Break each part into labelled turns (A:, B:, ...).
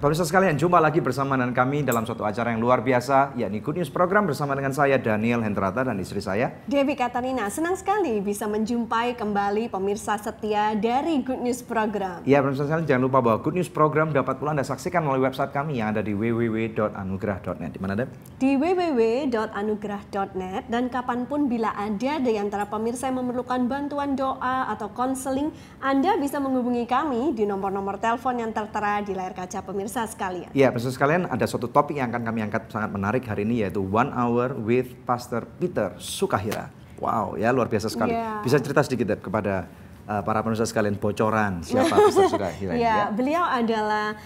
A: Pemirsa sekalian, jumpa lagi bersama dengan kami dalam suatu acara yang luar biasa, yakni Good News Program bersama dengan saya Daniel Hendrata dan istri saya
B: Devi Katarina. Senang sekali bisa menjumpai kembali pemirsa setia dari Good News Program.
A: Ya, pemirsa sekalian, jangan lupa bahwa Good News Program dapat pula Anda saksikan melalui website kami yang ada di www.anugerah.net. Di mana, Deb?
B: Di www.anugerah.net, dan kapanpun bila ada di antara pemirsa yang memerlukan bantuan doa atau konseling, Anda bisa menghubungi kami di nomor-nomor telepon yang tertera di layar kaca pemirsa sekalian.
A: Ya, pemirsa sekalian, ada suatu topik yang akan kami angkat sangat menarik hari ini, yaitu 1 Hour with Pastor Peter Sukahira. Wow, ya luar biasa sekali. Bisa cerita sedikit, Deb, kepada para pemirsa sekalian bocoran siapa Pastor Sukahira?
B: Ya, beliau adalah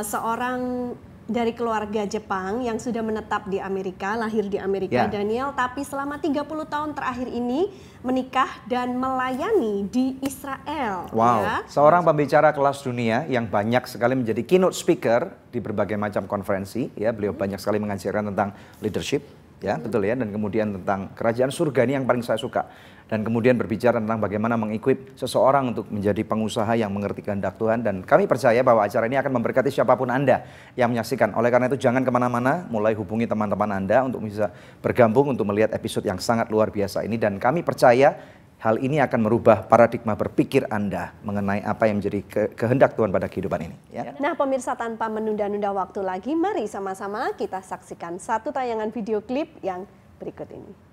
B: seorang dari keluarga Jepang yang sudah menetap di Amerika, lahir di Amerika, Daniel, tapi selama 30 tahun terakhir ini menikah dan melayani di Israel.
A: Wow, seorang pembicara kelas dunia yang banyak sekali menjadi keynote speaker di berbagai macam konferensi. Ya, beliau banyak sekali mengajarkan tentang leadership, ya betul ya, dan kemudian tentang kerajaan surga, ini yang paling saya suka. Dan kemudian berbicara tentang bagaimana mengequip seseorang untuk menjadi pengusaha yang mengerti kehendak Tuhan. Dan kami percaya bahwa acara ini akan memberkati siapapun Anda yang menyaksikan. Oleh karena itu jangan kemana-mana, mulai hubungi teman-teman Anda untuk bisa bergabung untuk melihat episode yang sangat luar biasa ini. Dan kami percaya hal ini akan merubah paradigma berpikir Anda mengenai apa yang menjadi kehendak Tuhan pada kehidupan ini. Ya.
B: Nah, pemirsa, tanpa menunda-nunda waktu lagi, mari sama-sama kita saksikan satu tayangan video klip yang berikut ini.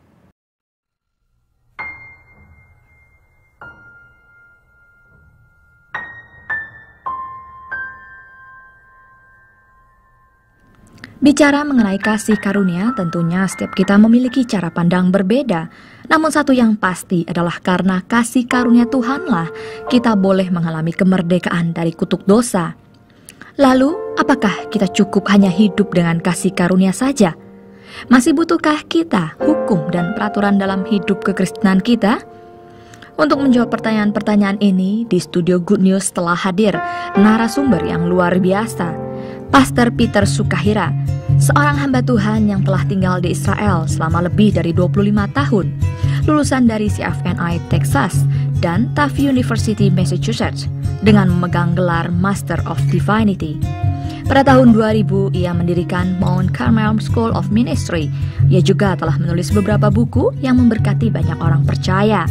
C: Bicara mengenai kasih karunia, tentunya setiap kita memiliki cara pandang berbeda. Namun satu yang pasti adalah karena kasih karunia Tuhanlah kita boleh mengalami kemerdekaan dari kutuk dosa. Lalu, apakah kita cukup hanya hidup dengan kasih karunia saja? Masih butuhkah kita hukum dan peraturan dalam hidup kekristenan kita? Untuk menjawab pertanyaan-pertanyaan ini, di studio Good News telah hadir narasumber yang luar biasa, Pastor Peter Sukahira, seorang hamba Tuhan yang telah tinggal di Israel selama lebih dari 25 tahun, lulusan dari CFNI Texas dan Tufts University Massachusetts dengan memegang gelar Master of Divinity. Pada tahun 2000, ia mendirikan Mount Carmel School of Ministry. Ia juga telah menulis beberapa buku yang memberkati banyak orang percaya.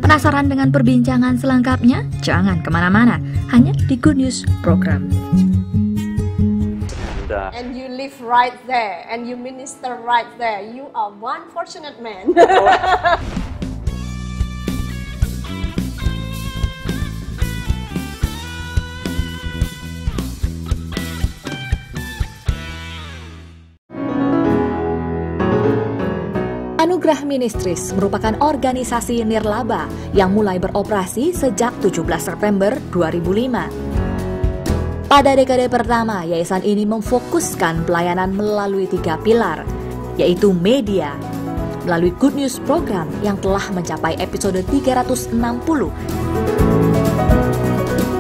C: Penasaran dengan perbincangan selengkapnya? Jangan kemana-mana, hanya di Good News Program.
B: And you live right there, and you minister right there. You are one fortunate man.
C: Anugerah Ministries merupakan organisasi nirlaba yang mulai beroperasi sejak 17 September 2005. Pada dekade pertama, yayasan ini memfokuskan pelayanan melalui 3 pilar, yaitu media, melalui Good News Program yang telah mencapai episode 360,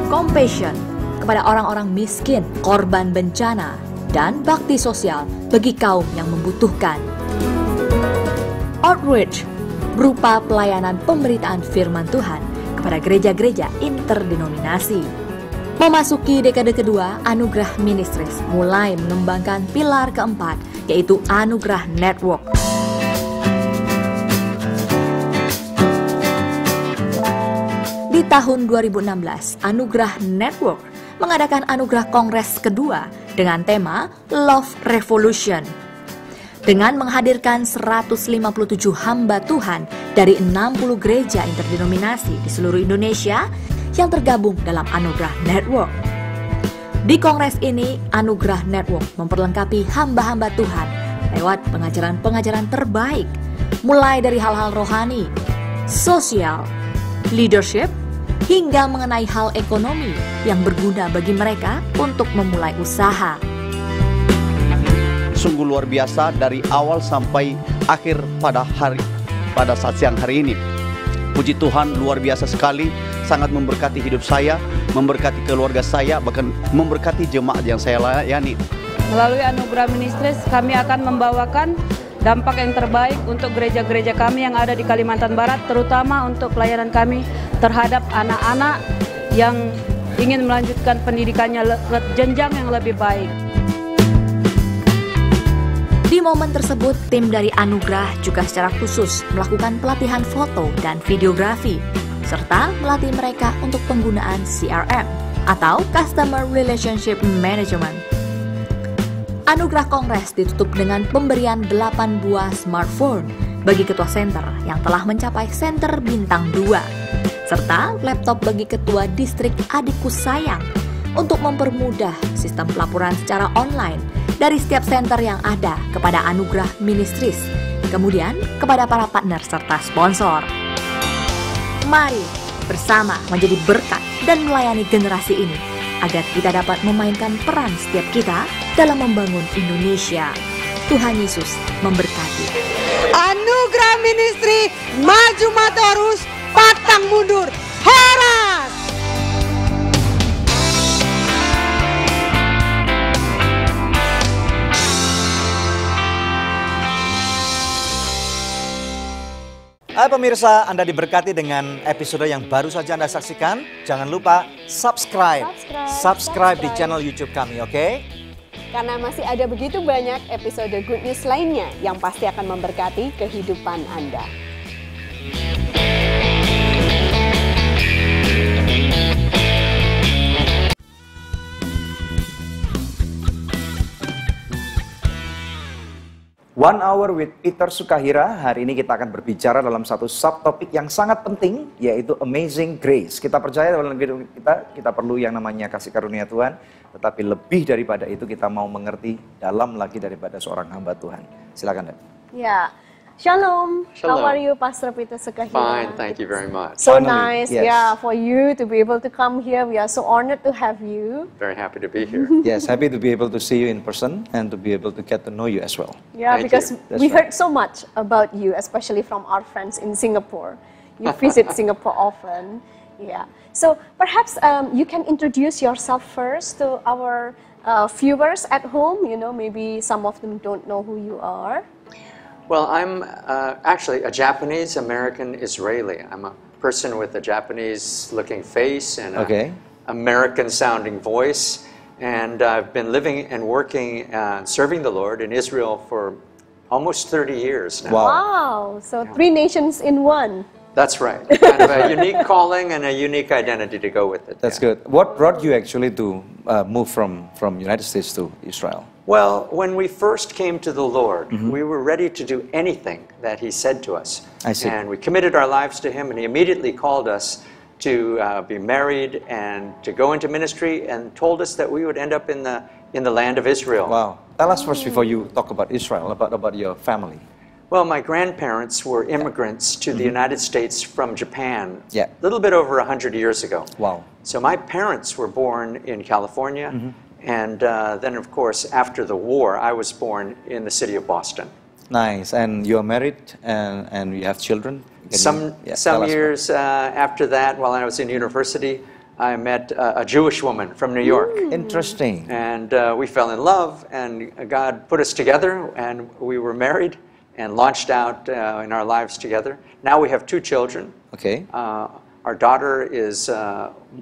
C: compassion kepada orang-orang miskin, korban bencana, dan bakti sosial bagi kaum yang membutuhkan. Outreach berupa pelayanan pemberitaan firman Tuhan kepada gereja-gereja interdenominasi. Memasuki dekade kedua, Anugerah Ministries mulai mengembangkan pilar keempat, yaitu Anugerah Network. Di tahun 2016, Anugerah Network mengadakan Anugerah Kongres kedua dengan tema Love Revolution. Dengan menghadirkan 157 hamba Tuhan dari 60 gereja interdenominasi di seluruh Indonesia yang tergabung dalam Anugerah Network. Di kongres ini, Anugerah Network memperlengkapi hamba-hamba Tuhan lewat pengajaran-pengajaran terbaik, mulai dari hal-hal rohani, sosial, leadership, hingga mengenai hal ekonomi yang berguna bagi mereka untuk memulai usaha.
D: Sungguh luar biasa dari awal sampai akhir pada saat siang hari ini. Puji Tuhan, luar biasa sekali, sangat memberkati hidup saya, memberkati keluarga saya, bahkan memberkati jemaat yang saya layani.
E: Melalui Anugerah Ministries, kami akan membawakan dampak yang terbaik untuk gereja-gereja kami yang ada di Kalimantan Barat, terutama untuk pelayanan kami terhadap anak-anak yang ingin melanjutkan pendidikannya ke jenjang yang lebih baik.
C: Di momen tersebut, tim dari Anugerah juga secara khusus melakukan pelatihan foto dan videografi, serta melatih mereka untuk penggunaan CRM atau Customer Relationship Management. Anugerah Kongres ditutup dengan pemberian 8 buah smartphone bagi ketua center yang telah mencapai center bintang 2, serta laptop bagi ketua distrik Adikku Sayang untuk mempermudah sistem pelaporan secara online dari setiap center yang ada kepada Anugerah Ministries, kemudian kepada para partner serta sponsor. Mari bersama menjadi berkat dan melayani generasi ini agar kita dapat memainkan peran setiap kita dalam membangun Indonesia. Tuhan Yesus memberkati.
F: Anugerah Ministry, maju terus, pantang mundur, Horas!
A: Hai pemirsa, Anda diberkati dengan episode yang baru saja Anda saksikan. Jangan lupa subscribe di channel YouTube kami, oke?
B: Karena masih ada begitu banyak episode Good News lainnya yang pasti akan memberkati kehidupan Anda.
A: One Hour with Peter Sukahira. Hari ini kita akan berbicara dalam satu subtopik yang sangat penting, yaitu Amazing Grace. Kita percaya dalam hidup kita perlu yang namanya kasih karunia Tuhan, tetapi lebih daripada itu kita mau mengerti dalam lagi daripada seorang hamba Tuhan. Silakan, Dan.
B: Ya, Shalom.
G: Shalom.
B: How are you, Pastor Peter Sukahira?
G: Fine, thank you very much.
B: So
A: Finally,
B: nice,
A: yes.
B: yeah, for you to be able to come here. We are so honored to have you.
G: Very happy to be here.
A: Yes, happy to be able to see you in person and to be able to get to know you as well.
B: Yeah,
G: Thank
B: because
G: you.
A: That's
B: we
A: right.
B: heard so much about you, especially from our friends in Singapore. You visit Singapore often. Yeah. So perhaps you can introduce yourself first to our viewers at home. You know, maybe some of them don't know who you are.
G: Well, I'm actually a Japanese American Israeli. I'm a person with a Japanese looking face and
A: Okay.
G: an American sounding voice. And I've been living and working, serving the Lord in Israel for almost 30 years now.
A: Wow.
B: Wow. So 3 nations in one.
G: That's right. Kind of a unique calling and a unique identity to go with it.
A: That's
G: yeah.
A: good. What brought you actually to move from United States to Israel?
G: Well, when we first came to the Lord, we were ready to do anything that He said to us.
A: I see.
G: And we committed our lives to Him, and He immediately called us to be married and to go into ministry, and told us that we would end up in the land of Israel.
A: Wow. Tell us first before you talk about Israel, about your family.
G: Well, my grandparents were immigrants to the United States from Japan,
A: Yeah.
G: a little bit over 100 years ago.
A: Wow.
G: So my parents were born in California, and then, of course, after the war, I was born in the city of Boston.
A: Nice. And you're married and you have children? Can you-
G: Some
A: tell us
G: years after that, while I was in university, I met a Jewish woman from New York.
A: about- Interesting.
G: And we fell in love, and God put us together, and we were married and launched out in our lives together. Now we have 2 children.
A: Okay.
G: Our daughter is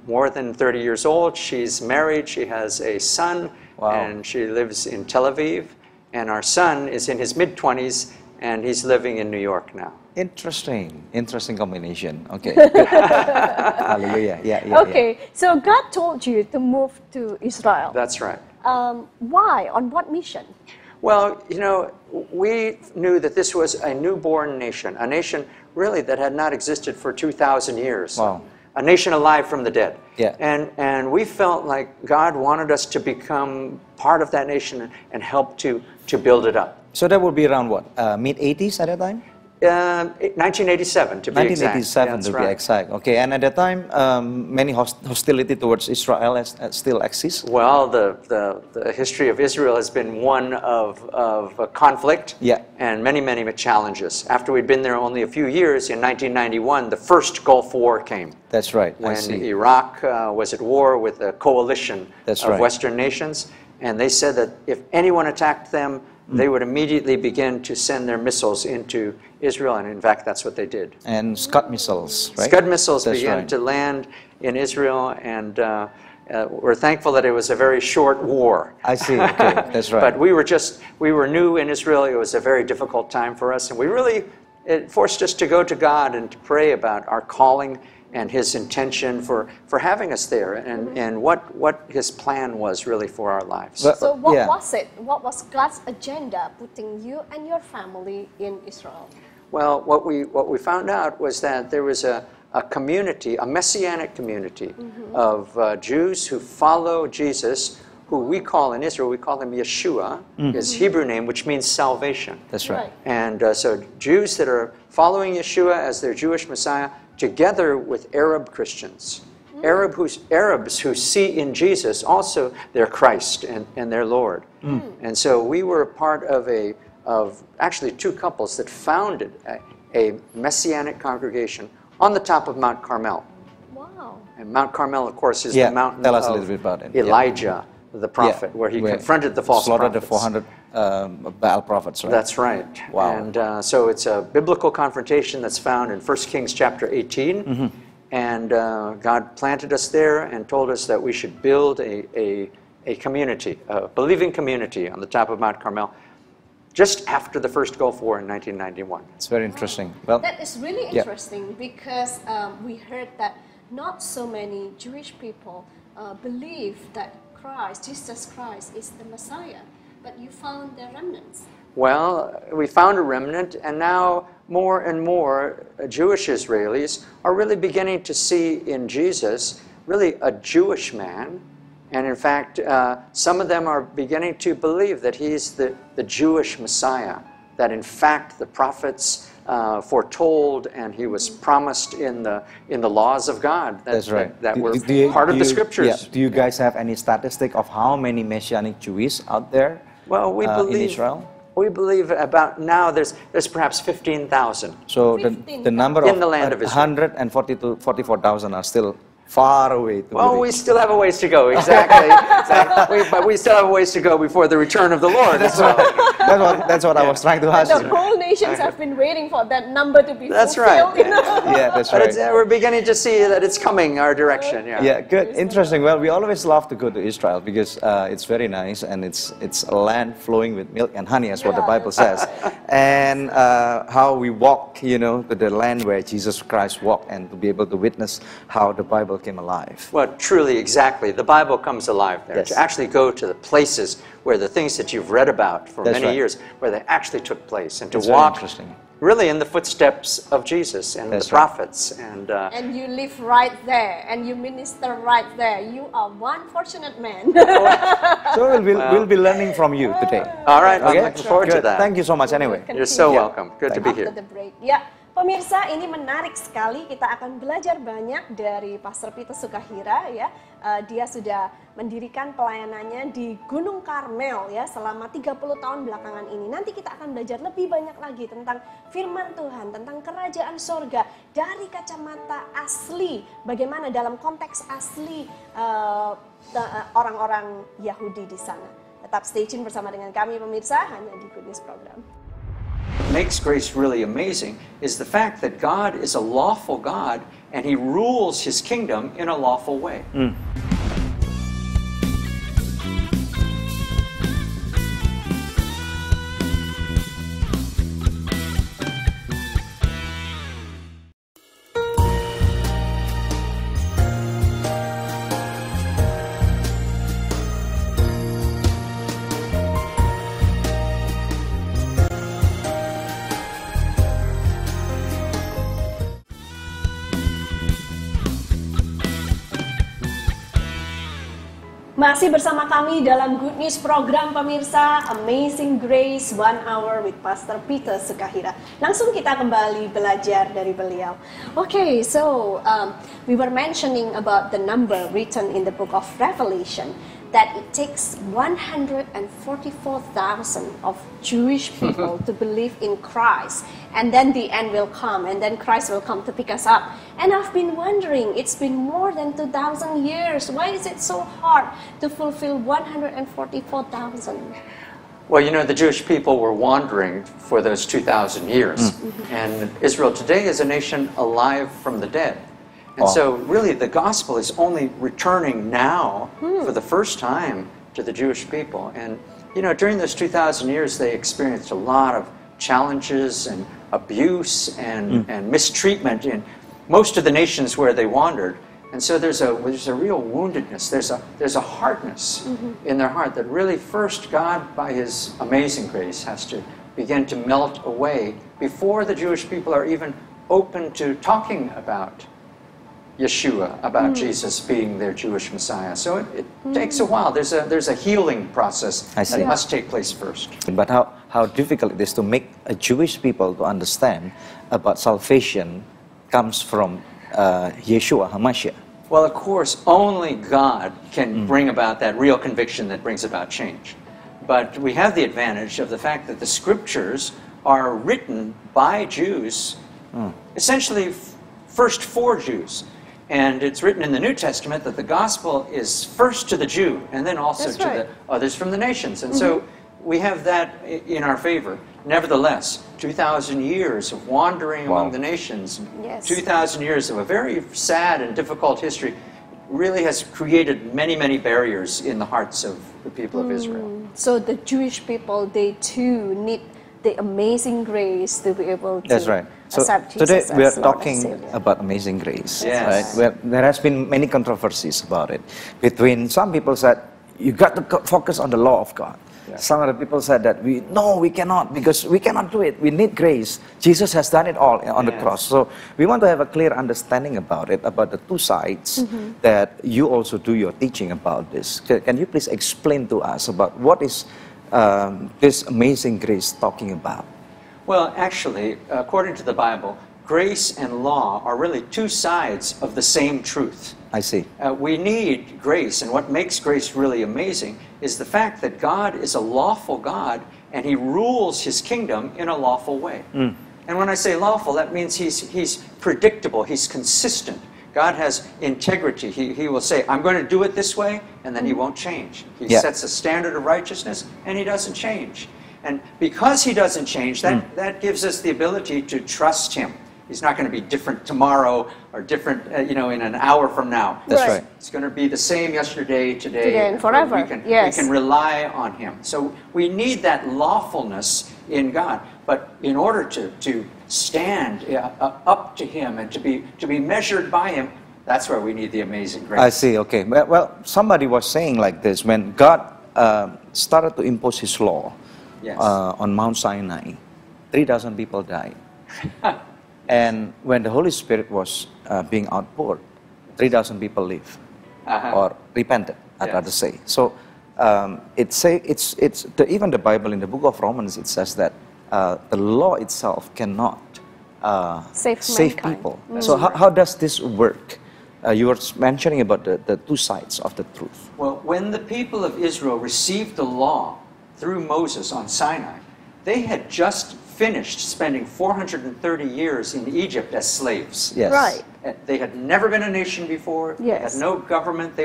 G: more than 30 years old. She's married. She has a son,
A: Wow.
G: and she lives in Tel Aviv. And our son is in his mid-20s, and he's living in New York now.
A: Interesting. Interesting combination. Okay. Good. Hallelujah. Yeah.
B: Okay, so God told you to move to Israel.
G: That's right.
B: Why? On what mission?
G: Well, you know, we knew that this was a newborn nation, a nation really that had not existed for 2,000 years.
A: Wow.
G: A nation alive from the dead.
A: Yeah.
G: And we felt like God wanted us to become part of that nation and help to build it up.
A: So that would be around what? Mid-80s at that time?
G: 1987 to be exact.
A: 1987
G: That's
A: to be
G: right.
A: exact. Okay, and at that time, many hostility towards Israel still exists.
G: Well, the history of Israel has been one of conflict
A: Yeah.
G: and many, many challenges. After we'd been there only a few years, in 1991, the first Gulf War came.
A: That's right. I
G: When
A: see.
G: Iraq was at war with a coalition
A: That's
G: of
A: right.
G: Western nations, and they said that if anyone attacked them, they would immediately begin to send their missiles into Israel, and in fact, that's what they did.
A: And Scud missiles, right?
G: Scud missiles
A: That's
G: began
A: right.
G: to land in Israel, and we're thankful that it was a very short war.
A: I see. Okay, that's right.
G: But we were new in Israel. It was a very difficult time for us, and it forced us to go to God and to pray about our calling and His intention for having us there, and what His plan was really for our lives.
B: So what was it? What was God's agenda putting you and your family in Israel?
G: Well, what we found out was that there was a community, a messianic community of Jews who follow Jesus, who we call in Israel, we call him Yeshua, his Hebrew name, which means salvation.
A: That's right.
G: And so Jews that are following Yeshua as their Jewish Messiah, together with Arab Christians. Arabs who see in Jesus also their Christ and their Lord. And so we were part of actually two couples that founded a messianic congregation on the top of Mount Carmel.
B: Wow.
G: And Mount Carmel, of course, is the mountain
A: tell us a little bit about it.
G: Elijah, the prophet, where he confronted the false
A: slaughtered
G: prophets.
A: the 400 Baal prophets, right?
G: That's right.
A: Wow.
G: And so it's a biblical confrontation that's found in 1 Kings chapter 18. And God planted us there and told us that we should build a community, a believing community on the top of Mount Carmel, just after the first Gulf War in 1991.
A: It's very interesting. Well,
B: that is really interesting because we heard that not so many Jewish people believe that Jesus Christ is the Messiah, but you found the remnants.
G: Well, we found a remnant, and now more and more Jewish Israelis are really beginning to see in Jesus really a Jewish man. And in fact, some of them are beginning to believe that he's the Jewish Messiah, that in fact the prophets foretold and he was promised in the laws of God.
A: That's right.
G: That were part of the scriptures.
A: Yeah. Do you guys have any statistic of how many Messianic Jews out there
G: we believe,
A: in Israel?
G: We believe about now there's perhaps 15,000.
A: So the number
G: in
A: of
G: the land of Israel.
A: 144,000 are still far away.
G: We still have a ways to go, exactly. But we still have a ways to go before the return of the Lord.
A: That's what I was trying to ask you.
B: The whole nations have been waiting for that number to be
G: fulfilled.
B: Right.
A: Yeah, that's right.
G: But we're beginning to see that it's coming our direction.
A: Yeah, good, interesting. Well, we always love to go to Israel because it's very nice and it's a land flowing with milk and honey, as what the Bible says. And how we walk, to the land where Jesus Christ walked, and to be able to witness how the Bible came alive.
G: Well, truly, exactly. The Bible comes alive there.
A: Yes.
G: To actually go to the places where the things that you've read about for many years, where they actually took place, and to walk really in the footsteps of Jesus and the prophets.
B: And you live right there, and you minister right there. You are one fortunate man.
A: So we'll be learning from you today.
G: All right, I'm looking forward to that.
A: Thank you so much anyway.
G: You're so welcome. Good to be here.
B: After the break. Yeah. Pemirsa, ini menarik sekali. Kita akan belajar banyak dari Pastor Peter Sukahira, ya. Dia sudah mendirikan pelayanannya di Gunung Karmel, ya, selama 30 tahun belakangan ini. Nanti kita akan belajar lebih banyak lagi tentang firman Tuhan, tentang kerajaan sorga dari kacamata asli. Bagaimana dalam konteks asli orang-orang Yahudi di sana. Tetap stay tune bersama dengan kami, pemirsa, hanya di Good News Program.
G: Makes grace really amazing is the fact that God is a lawful God and He rules His kingdom in a lawful way.
B: Masih bersama kami dalam Good News Program, pemirsa, Amazing Grace 1 Hour with Pastor Peter Sukahira. Langsung kita kembali belajar dari beliau. Okay, so we were mentioning about the number written in the book of Revelation, that it takes 144,000 of Jewish people to believe in Christ, and then the end will come, and then Christ will come to pick us up. And I've been wondering, it's been more than 2,000 years. Why is it so hard to fulfill 144,000?
G: Well, the Jewish people were wandering for those 2,000 years. And Israel today is a nation alive from the dead. And so really the gospel is only returning now for the first time to the Jewish people. And you know, during those 2,000 years they experienced a lot of challenges and abuse and mistreatment in most of the nations where they wandered. And so there's a real woundedness, there's a hardness in their heart that really first God, by His amazing grace, has to begin to melt away before the Jewish people are even open to talking about Yeshua, about Jesus being their Jewish Messiah. So it takes a while. There's a healing process that must take place first.
A: But how difficult it is to make a Jewish people to understand about salvation comes from Yeshua HaMashiach.
G: Well, of course, only God can bring about that real conviction that brings about change. But we have the advantage of the fact that the scriptures are written by Jews, essentially first for Jews. And it's written in the New Testament that the gospel is first to the Jew and then also to the others from the nations. And so we have that in our favor. Nevertheless, 2,000 years of wandering among the nations, 2,000 years of a very sad and difficult history really has created many, many barriers in the hearts of the people of Israel.
B: So the Jewish people, they too need the amazing grace to be able to
A: So
B: accept Jesus
A: today we are
B: as Lord and
A: talking
B: Savior.
A: about amazing grace.
G: Yes.
A: Right? Where there has been many controversies about it. Between some people said, you got to focus on the law of God. Some other people said that we cannot, because we cannot do it. We need grace. Jesus has done it all on the cross. So we want to have a clear understanding about it, about the two sides that you also do your teaching about this. Can you please explain to us about what is this amazing grace talking about?
G: Well, actually, according to the Bible, grace and law are really two sides of the same truth.
A: I see.
G: We need grace, and what makes grace really amazing is the fact that God is a lawful God, and He rules His kingdom in a lawful way. And when I say lawful, that means He's predictable, He's consistent. God has integrity. He will say, I'm going to do it this way, and then He won't change. He sets a standard of righteousness, and He doesn't change. And because He doesn't change, that gives us the ability to trust Him. He's not going to be different tomorrow or different, in an hour from now.
A: That's right.
G: It's going to be the same yesterday, today,
B: and forever.
G: We can rely on Him. So we need that lawfulness in God. But in order to stand up to Him and to be measured by Him, that's where we need the amazing grace.
A: I see. Okay. Well, somebody was saying like this: when God started to impose His law on Mount Sinai, 3,000 people died. And when the Holy Spirit was being outpoured, 3,000 people lived or repented, I'd rather say. So even the Bible in the book of Romans, it says that the law itself cannot save people. So how does this work? You were mentioning about the two sides of the truth.
G: Well, when the people of Israel received the law through Moses on Sinai, they had just finished spending 430 years in Egypt as slaves.
A: Yes.
B: Right.
G: They had never been a nation before. They had no government.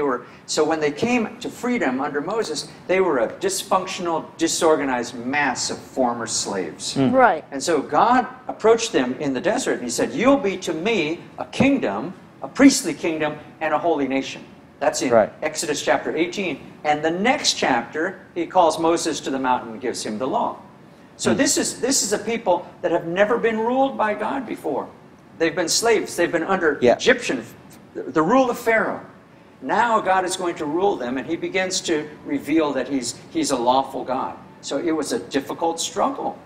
G: So when they came to freedom under Moses, they were a dysfunctional, disorganized mass of former slaves.
B: Right.
G: And so God approached them in the desert and He said, you'll be to me a kingdom, a priestly kingdom, and a holy nation. That's in Exodus chapter 18. And the next chapter, He calls Moses to the mountain and gives him the law. So this is a people that have never been ruled by God before. They've been slaves. They've been under Egyptian, the rule of Pharaoh. Now God is going to rule them, and He begins to reveal that He's a lawful God. So it was a difficult struggle.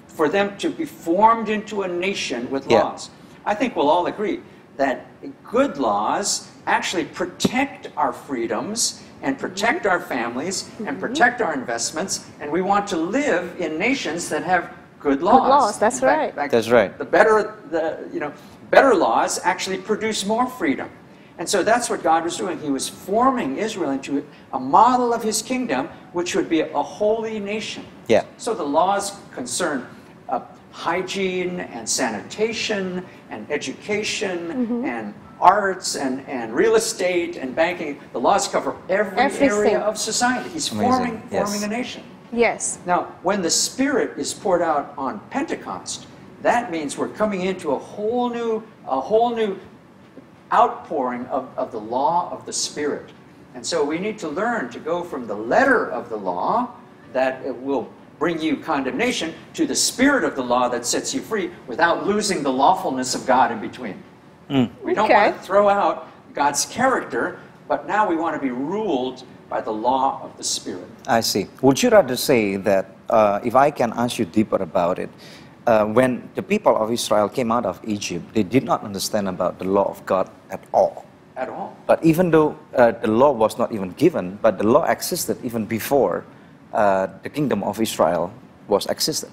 G: For them to be formed into a nation with laws. I think we'll all agree that good laws actually protect our freedoms and protect our families and protect our investments, and we want to live in nations that have good laws.
B: Good laws, that's right.
A: That's right.
G: Better laws actually produce more freedom. And so that's what God was doing. He was forming Israel into a model of His kingdom, which would be a holy nation.
A: Yeah.
G: So the laws concern hygiene and sanitation and education and arts and real estate and banking. The laws cover every area of society. He's forming a nation.
B: Yes.
G: Now, when the Spirit is poured out on Pentecost, that means we're coming into a whole new outpouring of the law of the Spirit. And so we need to learn to go from the letter of the law that it will bring you condemnation to the spirit of the law that sets you free without losing the lawfulness of God in between. We don't want to throw out God's character, but now we want to be ruled by the law of the Spirit.
A: I see. Would you rather say that, if I can ask you deeper about it, when the people of Israel came out of Egypt, they did not understand about the law of God at all.
G: At all.
A: But even though the law was not even given, but the law existed even before the kingdom of Israel was existed.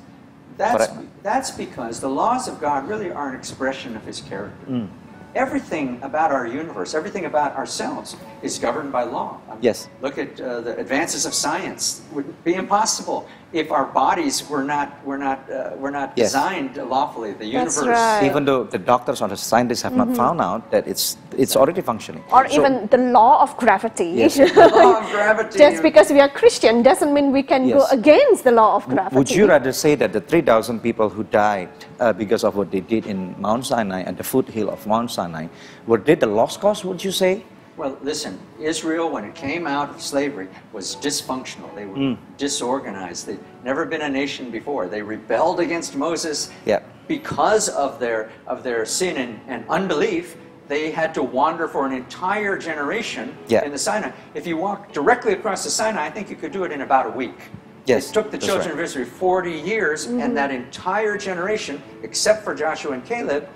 G: That's because the laws of God really are an expression of His character. Everything about our universe, everything about ourselves is governed by law.
A: Yes.
G: Look at the advances of science. It would be impossible if our bodies were not
A: Yes.
G: designed lawfully. The
B: That's
G: universe.
B: right.
A: Even though the doctors or the scientists have not found out that it's already functioning.
B: Or
A: So-
B: even the law of gravity.
A: Yes.
G: The law of gravity.
B: Just because we are Christian doesn't mean we can go
A: Yes.
B: against the law of gravity.
A: Would you rather say that the 3,000 people who died because of what they did in Mount Sinai, at the foothill of Mount Sinai, were they the lost cause, would you say?
G: Well, listen, Israel, when it came out of slavery, was dysfunctional. They were disorganized. They'd never been a nation before. They rebelled against Moses.
A: Yeah.
G: Because of their sin and unbelief. They had to wander for an entire generation
A: Yeah.
G: in the Sinai. If you walk directly across the Sinai, I think you could do it in about a week.
A: Yes,
G: It took the
A: that's
G: children
A: right.
G: of Israel 40 years, and that entire generation, except for Joshua and Caleb,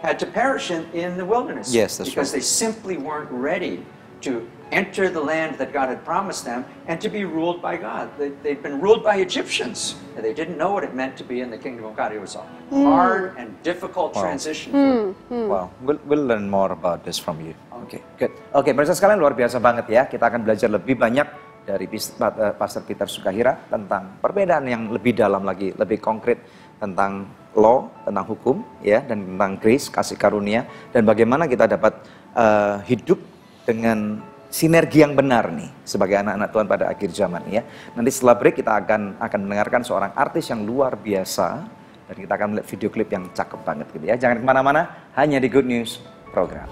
G: had to perish in the wilderness.
A: Yes, that's
G: because
A: right.
G: they simply weren't ready to enter the land that God had promised them and to be ruled by God. They'd been ruled by Egyptians, and they didn't know what it meant to be in the kingdom of God. It was a hard and difficult transition. For them.
A: Wow, we'll learn more about this from you. Oke, good. Oke, pemirsa sekalian, luar biasa banget ya. Kita akan belajar lebih banyak dari Pastor Peter Sukahira tentang perbedaan yang lebih dalam lagi, lebih konkret tentang law, tentang hukum, ya, dan tentang grace, kasih karunia, dan bagaimana kita dapat hidup dengan sinergi yang benar nih sebagai anak-anak Tuhan pada akhir zaman ya. Nanti setelah break kita akan mendengarkan seorang artis yang luar biasa dan kita akan melihat video klip yang cakep banget gitu ya. Jangan kemana-mana, hanya di Good News Program.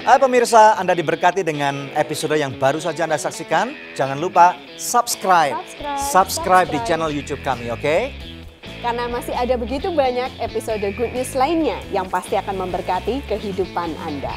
A: Hai pemirsa, Anda diberkati dengan episode yang baru saja Anda saksikan. Jangan lupa subscribe di channel YouTube kami, oke?
B: Karena masih ada begitu banyak episode Good News lainnya yang pasti akan memberkati kehidupan Anda.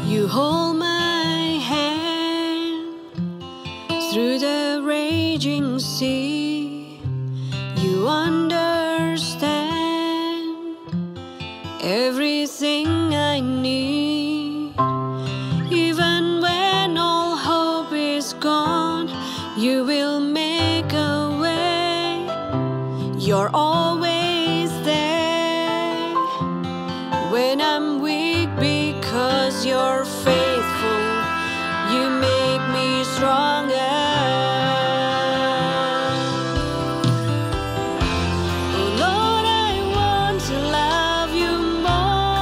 H: You hold my hand through the raging sea. You understand everything I need. Even when all hope is gone, you will make a way. You're always there when I'm weak because you're faithful. You make me stronger. Oh Lord, I want to love you more.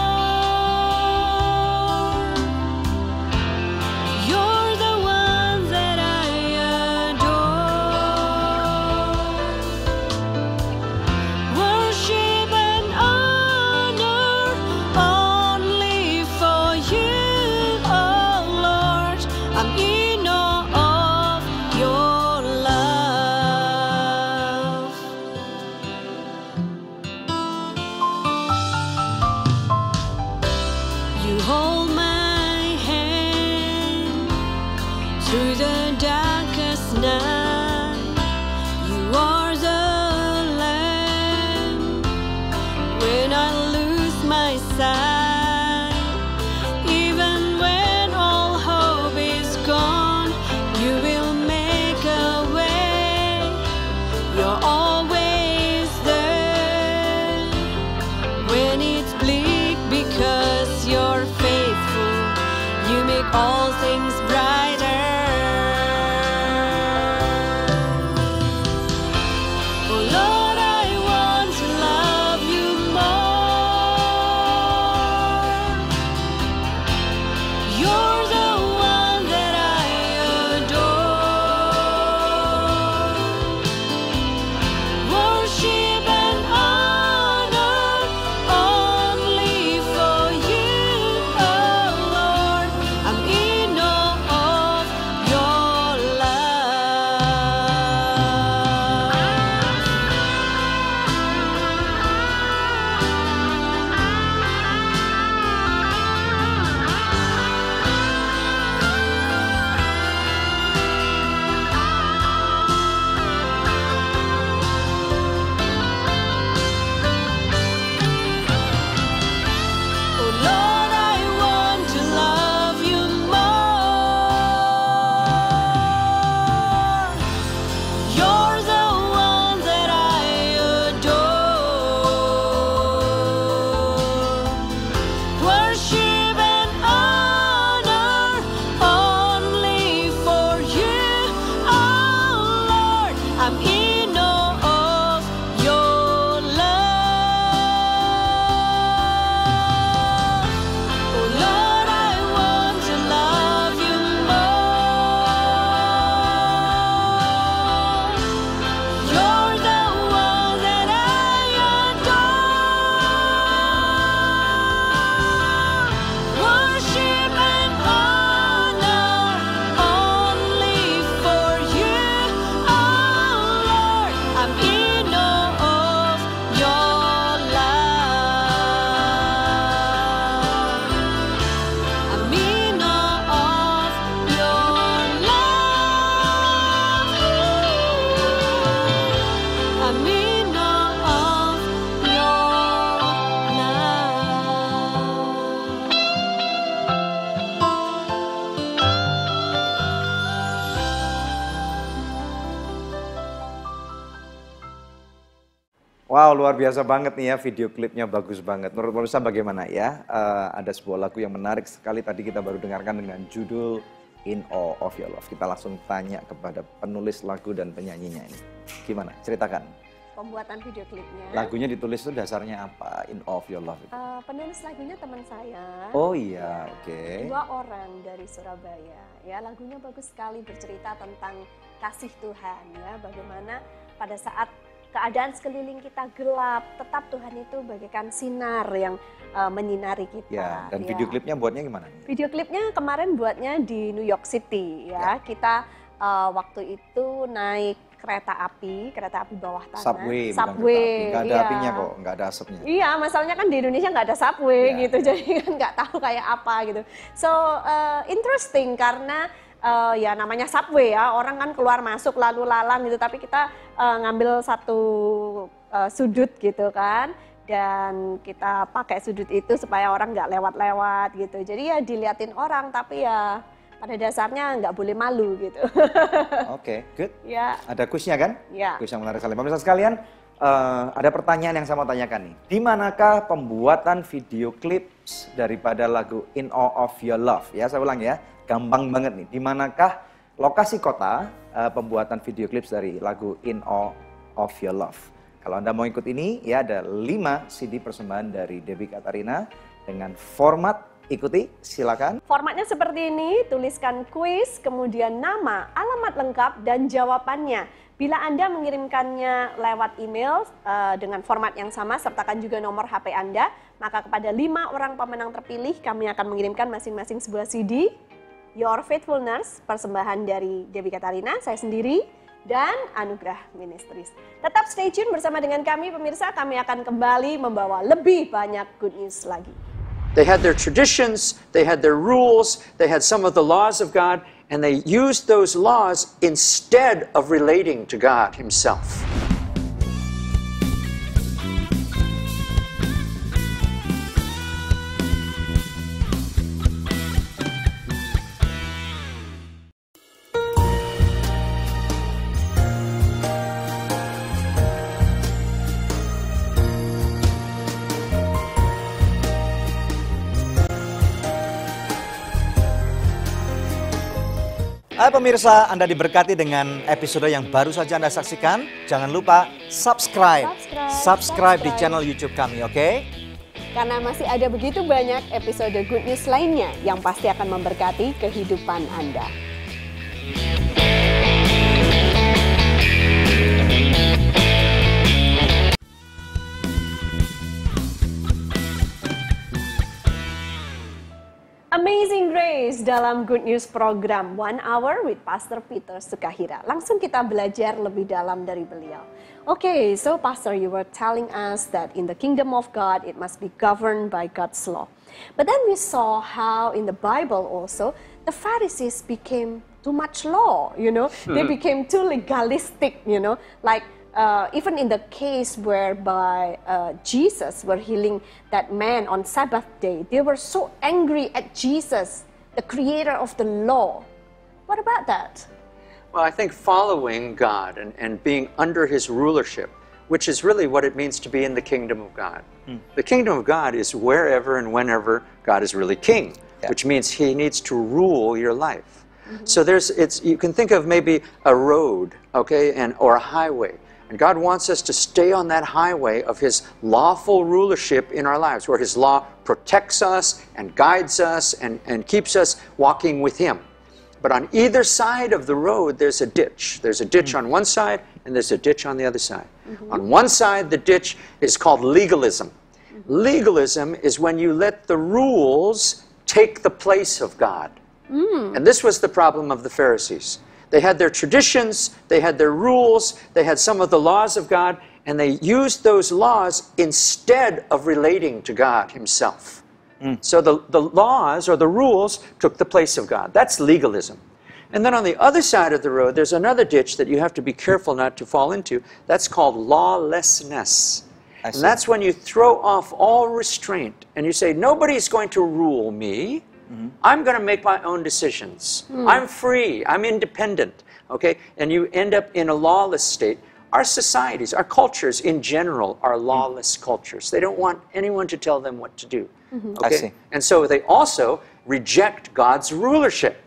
H: You're the one that I adore. Worship and honor only for you, oh Lord. I'm in awe of your love. You hold my hand through the darkest night. You are the make all things brighter. Oh Lord, I want to love you more. You're the one that I adore. Worship and honor only for you, oh Lord. I'm in awe of your Oh Lord, I want to love you more. You're the one that I adore. Worship and honor only for you, oh Lord. I'm in awe of your love. Oh Lord, I want to love you more. You're the one that I adore. Worship and honor only for you, oh Lord. I'm in awe of your love. I'm in awe of your love. I'm in awe of
A: Wow, luar biasa banget nih ya, video klipnya bagus banget. Menurut pemirsa bagaimana ya? Ada sebuah lagu yang menarik sekali tadi kita baru dengarkan dengan judul In Awe of Your Love. Kita langsung tanya kepada penulis lagu dan penyanyinya ini. Gimana? Ceritakan.
B: Pembuatan video klipnya.
A: Lagunya ditulis itu dasarnya apa? In Awe of Your Love itu.
B: Penulis lagunya teman saya.
A: Oh iya, oke.
B: 2 orang dari Surabaya. Ya, lagunya bagus sekali, bercerita tentang kasih Tuhan ya, bagaimana pada saat keadaan sekeliling kita gelap, tetap Tuhan itu bagaikan sinar yang menyinari kita.
A: Ya, dan video klipnya buatnya gimana?
B: Video klipnya kemarin buatnya di New York City ya. Kita waktu itu naik kereta api bawah tanah.
A: Subway. Nggak ada apinya kok, nggak ada asapnya.
B: Iya, masalahnya kan di Indonesia nggak ada subway gitu, jadi kan nggak tahu kayak apa gitu. So interesting karena ya namanya subway ya, orang kan keluar masuk lalu lalang gitu, tapi kita ngambil satu sudut gitu kan, dan kita pakai sudut itu supaya orang nggak lewat-lewat gitu. Jadi ya diliatin orang, tapi ya pada dasarnya nggak boleh malu gitu.
A: Oke, good.
B: Ya.
A: Ada kuisnya kan?
B: Ya.
A: Kuis yang menarik sekali. Pemirsa sekalian, ada pertanyaan yang saya mau tanyakan nih. Di manakah pembuatan video klip daripada lagu In Awe of Your Love? Ya, saya ulang ya. Gampang banget nih. Di manakah lokasi kota pembuatan video klip dari lagu In Awe of Your Love? Kalau Anda mau ikut ini, ya ada 5 CD persembahan dari Debbie Katarina dengan format. Ikuti, silakan.
B: Formatnya seperti ini, tuliskan kuis, kemudian nama, alamat lengkap, dan jawabannya. Bila Anda mengirimkannya lewat email dengan format yang sama, sertakan juga nomor HP Anda, maka kepada 5 orang pemenang terpilih, kami akan mengirimkan masing-masing sebuah CD, Your Faithfulness, persembahan dari Debbie Katarina, saya sendiri, dan Anugerah Ministries. Tetap stay tune bersama dengan kami, pemirsa, kami akan kembali membawa lebih banyak good news lagi.
G: They had their traditions, they had their rules, they had some of the laws of God, and they used those laws instead of relating to God Himself.
A: Hai pemirsa, Anda diberkati dengan episode yang baru saja Anda saksikan. Jangan lupa subscribe di channel YouTube kami, oke?
B: Karena masih ada begitu banyak episode Good News lainnya yang pasti akan memberkati kehidupan Anda. Amazing Grace dalam Good News program 1 Hour with Pastor Peter Sukahira. Langsung kita belajar lebih dalam dari beliau. Okay, so Pastor, you were telling us that in the kingdom of God, it must be governed by God's law. But then we saw how in the Bible also, the Pharisees became too much law, They became too legalistic, like even in the case whereby Jesus were healing that man on Sabbath day, they were so angry at Jesus, the creator of the law. What about that?
G: Well, I think following God and being under His rulership, which is really what it means to be in the kingdom of God. The kingdom of God is wherever and whenever God is really king, which means He needs to rule your life. So you can think of maybe a road, okay, or a highway. And God wants us to stay on that highway of His lawful rulership in our lives, where His law protects us and guides us and keeps us walking with Him. But on either side of the road, there's a ditch. There's a ditch on one side, and there's a ditch on the other side. On one side, the ditch is called legalism. Legalism is when you let the rules take the place of God. And this was the problem of the Pharisees. They had their traditions, they had their rules, they had some of the laws of God, and they used those laws instead of relating to God Himself. So the laws or the rules took the place of God. That's legalism. And then on the other side of the road, there's another ditch that you have to be careful not to fall into. That's called lawlessness. And that's when you throw off all restraint and you say, nobody's going to rule me. I'm going to make my own decisions. I'm free. I'm independent. Okay? And you end up in a lawless state. Our societies, our cultures in general are lawless cultures. They don't want anyone to tell them what to do. Okay? And so they also reject God's rulership.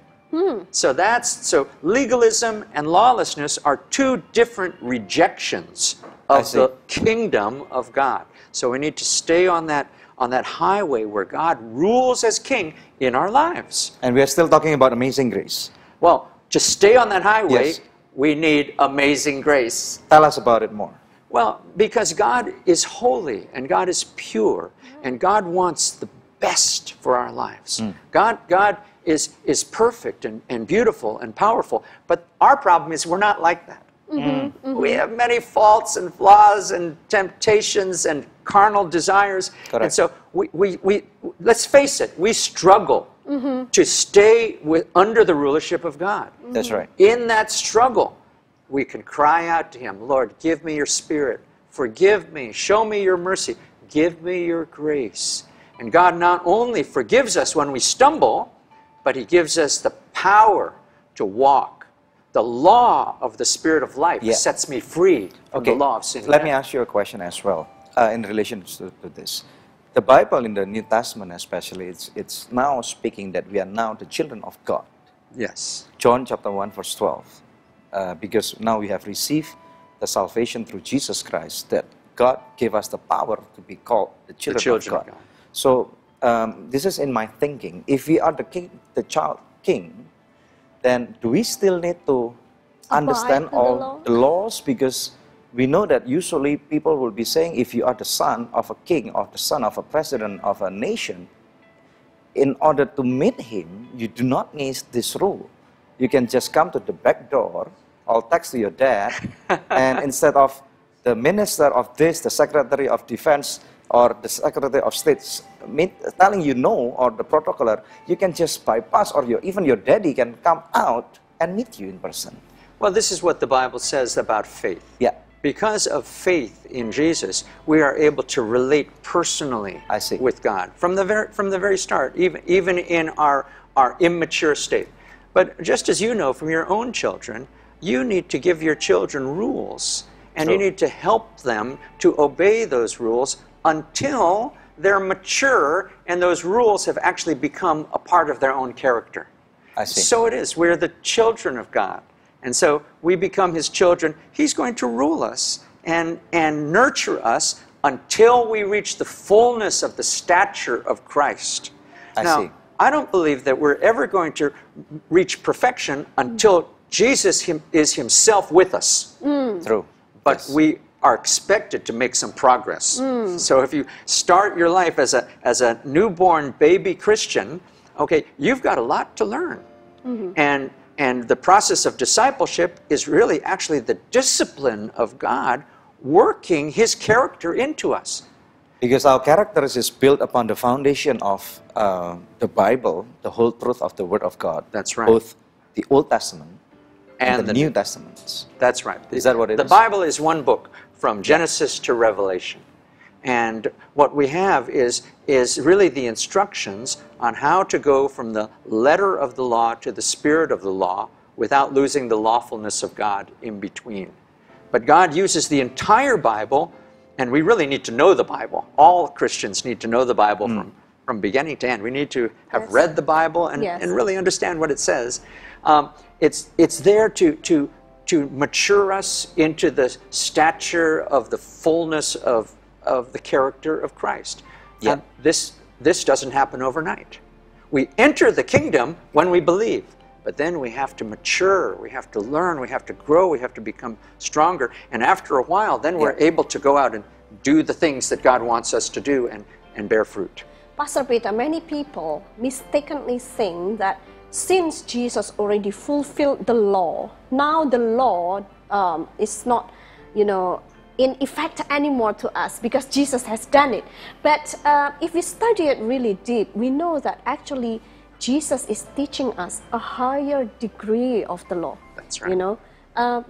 G: So legalism and lawlessness are two different rejections of the kingdom of God. So we need to stay on that highway where God rules as king in our lives.
A: And we are still talking about amazing grace.
G: Well, to stay on that highway, we need amazing grace.
A: Tell us about it more.
G: Well, because God is holy and God is pure and God wants the best for our lives. God is perfect and beautiful and powerful, but our problem is we're not like that. We have many faults and flaws and temptations and carnal desires. And so we let's face it, we struggle to stay under the rulership of God.
A: That's right.
G: In that struggle, we can cry out to Him, Lord, give me your Spirit. Forgive me. Show me your mercy. Give me your grace. And God not only forgives us when we stumble, but He gives us the power to walk. The law of the Spirit of life sets me free from the law of sin.
A: Let me ask you a question as well in relation to this. The Bible in the New Testament especially, it's now speaking that we are now the children of God.
G: Yes.
A: John chapter 1 verse 12. Because now we have received the salvation through Jesus Christ, that God gave us the power to be called the children of God. So this is in my thinking. If we are the child king, then do we still need to understand all the laws? Because we know that usually people will be saying, if you are the son of a king or the son of a president of a nation, in order to meet him, you do not need this rule. You can just come to the back door or text to your dad, and instead of the minister of this, the secretary of defense, or the secretary of state telling you no, or the protocoler, you can just bypass, or even your daddy can come out and meet you in person.
G: Well, this is what the Bible says about faith.
A: Yeah.
G: Because of faith in Jesus, we are able to relate personally with God from the very start, even in our immature state. But just as you know from your own children, you need to give your children rules, and you need to help them to obey those rules until they're mature and those rules have actually become a part of their own character.
A: I see.
G: So it is. We're the children of God. And so we become his children. He's going to rule us and nurture us until we reach the fullness of the stature of Christ.
A: I
G: now,
A: see.
G: I don't believe that we're ever going to reach perfection until Jesus is himself with us.
A: True.
G: But
A: Yes.
G: we are expected to make some progress. So if you start your life as a newborn baby Christian, okay, you've got a lot to learn. And the process of discipleship is really actually the discipline of God working his character into us.
A: Because our characters is built upon the foundation of the Bible, the whole truth of the Word of God.
G: That's right.
A: Both the Old Testament and the
G: the
A: New Testaments.
G: That's right.
A: Is that what it
G: the
A: is?
G: The Bible is one book from Genesis to Revelation. And what we have is really the instructions on how to go from the letter of the law to the spirit of the law without losing the lawfulness of God in between. But God uses the entire Bible, and we really need to know the Bible. All Christians need to know the Bible from beginning to end. We need to have read the Bible and really understand what it says. It's there to mature us into the stature of the fullness of the character of Christ.
A: Yeah.
G: And this doesn't happen overnight. We enter the kingdom when we believe, but then we have to mature, we have to learn, we have to grow, we have to become stronger. And after a while, then we're able to go out and do the things that God wants us to do and bear fruit.
B: Pastor Peter, many people mistakenly think that since Jesus already fulfilled the law, now the law is not, in effect anymore to us because Jesus has done it. But if we study it really deep, we know that actually Jesus is teaching us a higher degree of the law.
G: That's right.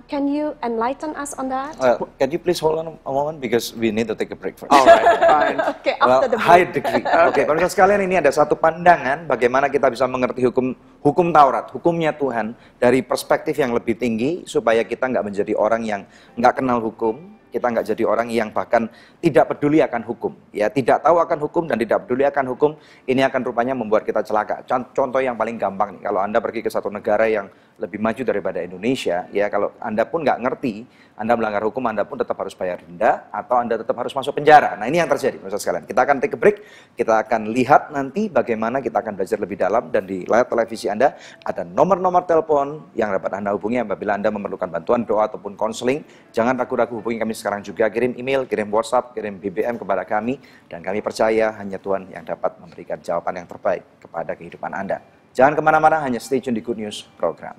B: Can you enlighten us on that?
A: Can you please hold on a moment because we need to take a break first.
G: All right, fine.
B: Okay, after the break.
A: High degree. Oke, pemirsa sekalian, ini ada satu pandangan bagaimana kita bisa mengerti hukum Taurat, hukumnya Tuhan dari perspektif yang lebih tinggi supaya kita nggak menjadi orang yang nggak kenal hukum, kita nggak jadi orang yang bahkan tidak peduli akan hukum, ya, tidak tahu akan hukum dan tidak peduli akan hukum. Ini akan rupanya membuat kita celaka. Contoh yang paling gampang nih, kalau Anda pergi ke satu negara yang lebih maju daripada Indonesia, ya, kalau Anda pun nggak ngerti, Anda melanggar hukum, Anda pun tetap harus bayar denda atau Anda tetap harus masuk penjara. Nah, ini yang terjadi, pemirsa sekalian. Kita akan take a break, kita akan lihat nanti bagaimana kita akan belajar lebih dalam, dan di layar televisi Anda ada nomor-nomor telepon yang dapat Anda hubungi apabila Anda memerlukan bantuan doa ataupun konseling. Jangan ragu-ragu, hubungi kami sekarang juga, kirim email, kirim WhatsApp, kirim BBM kepada kami, dan kami percaya hanya Tuhan yang dapat memberikan jawaban yang terbaik kepada kehidupan Anda. Jangan kemana-mana, hanya stay tune di Good News program.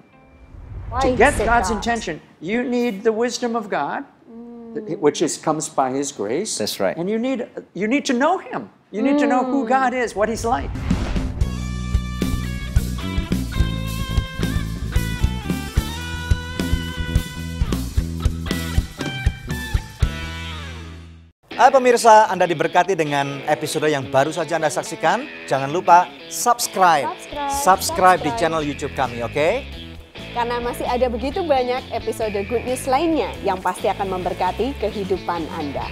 G: To get God's intention, you need the wisdom of God, which comes by his grace.
A: That's right.
G: And you need to know him. You need to know who God is, what he's like.
A: Hai pemirsa, Anda diberkati dengan episode yang baru saja Anda saksikan. Jangan lupa subscribe di channel YouTube kami, oke?
B: Karena masih ada begitu banyak episode Good News lainnya yang pasti akan memberkati kehidupan Anda.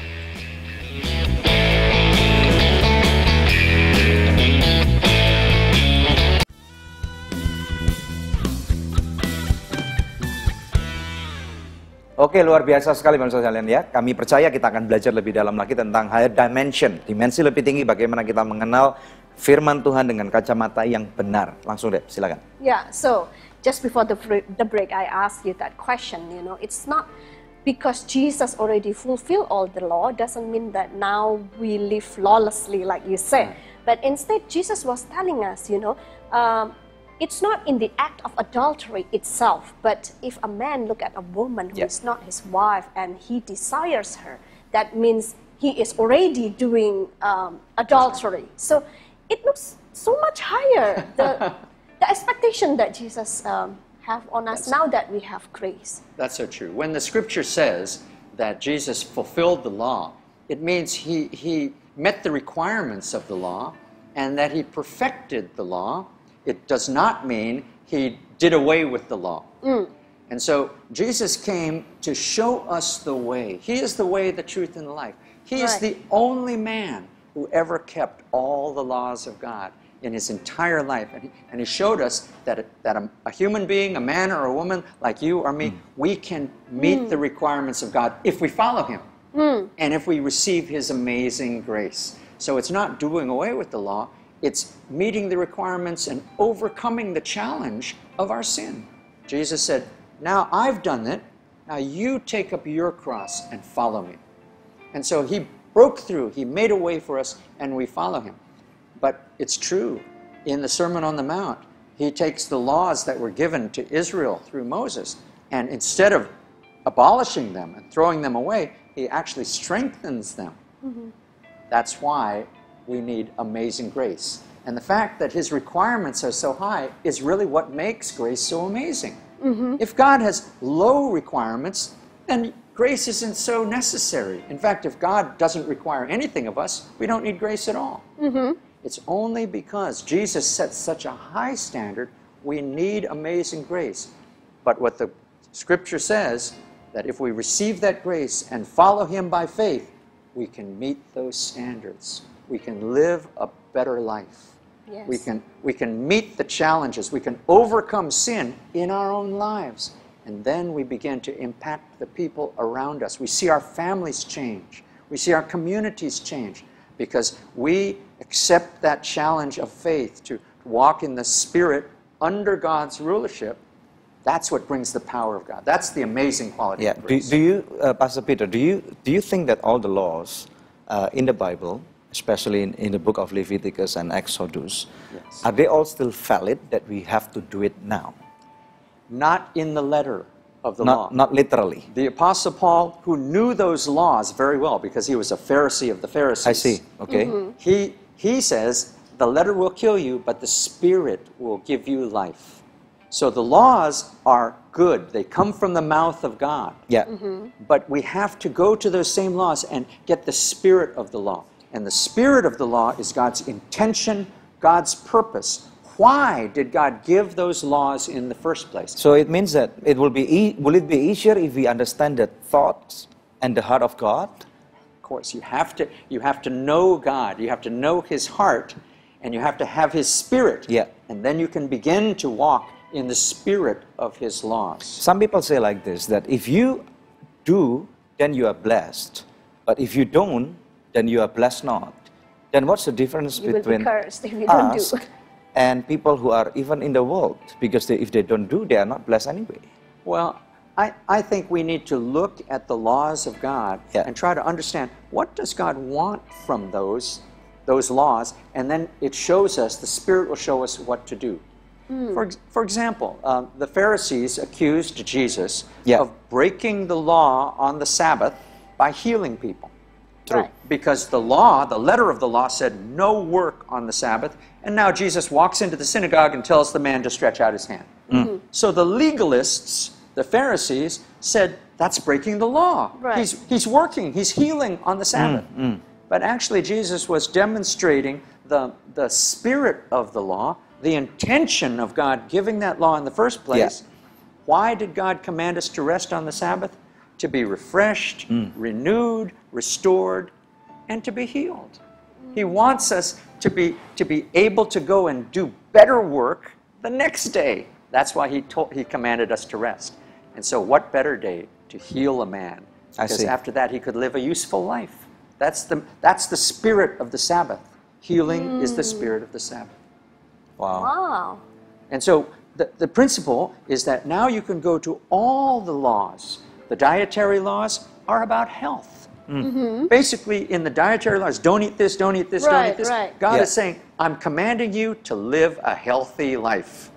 A: Oke, luar biasa sekali pemirsa sekalian ya. Kami percaya kita akan belajar lebih dalam lagi tentang higher dimension, dimensi lebih tinggi, bagaimana kita mengenal firman Tuhan dengan kacamata yang benar. Langsung deh, silakan.
B: Yeah, so just before the break, I asked you that question. It's not because Jesus already fulfilled all the law doesn't mean that now we live lawlessly, like you said. But instead, Jesus was telling us, it's not in the act of adultery itself, but if a man look at a woman who is not his wife and he desires her, that means he is already doing adultery. So it looks so much higher, the expectation that Jesus have on us now that we have grace.
G: That's so true. When the scripture says that Jesus fulfilled the law, it means he met the requirements of the law and that he perfected the law. It does not mean he did away with the law. And so Jesus came to show us the way. He is the way, the truth, and the life. He is the only man who ever kept all the laws of God in his entire life. And he showed us that a human being, a man or a woman like you or me, we can meet the requirements of God if we follow him and if we receive his amazing grace. So it's not doing away with the law, it's meeting the requirements and overcoming the challenge of our sin. Jesus said, now I've done it, now you take up your cross and follow me. And so he broke through, he made a way for us, and we follow him. But it's true, in the Sermon on the Mount, he takes the laws that were given to Israel through Moses, and instead of abolishing them and throwing them away, he actually strengthens them. That's why we need amazing grace. And the fact that his requirements are so high is really what makes grace so amazing. If God has low requirements, then grace isn't so necessary. In fact, if God doesn't require anything of us, we don't need grace at all. It's only because Jesus sets such a high standard, we need amazing grace. But what the Scripture says, that if we receive that grace and follow him by faith, we can meet those standards. We can live a better life.
B: Yes.
G: We can meet the challenges. We can overcome sin in our own lives. And then we begin to impact the people around us. We see our families change. We see our communities change because we accept that challenge of faith to walk in the Spirit under God's rulership. That's what brings the power of God. That's the amazing quality of grace.
A: Do you, Pastor Peter, do you think that all the laws in the Bible, especially in the book of Leviticus and Exodus,
G: Yes.
A: are they all still valid that we have to do it now?
G: Not in the letter of the law.
A: Not literally.
G: The Apostle Paul, who knew those laws very well because he was a Pharisee of the Pharisees.
A: I see, okay.
G: He says, the letter will kill you, but the Spirit will give you life. So the laws are good. They come from the mouth of God.
A: Yeah.
G: But we have to go to those same laws and get the spirit of the law. And the spirit of the law is God's intention, God's purpose. Why did God give those laws in the first place?
A: So it means that it will it be easier if we understand the thoughts and the heart of God?
G: Of course, you have to know God. You have to know his heart, and you have to have his spirit.
A: Yeah.
G: And then you can begin to walk in the spirit of his laws.
A: Some people say like this, that if you do, then you are blessed. But if you don't, then you are blessed not. Then what's the difference
B: You will be
A: between
B: cursed if you don't
A: us
B: do.
A: and people who are even in the world? Because if they don't do, they are not blessed anyway.
G: Well, I think we need to look at the laws of God and try to understand, what does God want from those laws? And then it shows us, the Spirit will show us what to do. For example, the Pharisees accused Jesus of breaking the law on the Sabbath by healing people.
A: True.
B: Right.
G: Because the law, the letter of the law said no work on the Sabbath, and now Jesus walks into the synagogue and tells the man to stretch out his hand. So the legalists, the Pharisees, said that's breaking the law.
B: Right.
G: He's working, he's healing on the Sabbath. But actually Jesus was demonstrating the spirit of the law, the intention of God giving that law in the first place. Why did God command us to rest on the Sabbath? To be refreshed, renewed, restored, and to be healed. He wants us to be able to go and do better work the next day. That's why he commanded us to rest. And so what better day to heal a man? Because after that he could live a useful life. That's the spirit of the Sabbath. Healing is the spirit of the Sabbath.
B: Wow.
G: And so the principle is that now you can go to all the laws. The dietary laws are about health. Basically, in the dietary laws, don't eat this, don't eat this, don't eat this. God is saying, I'm commanding you to live a healthy life.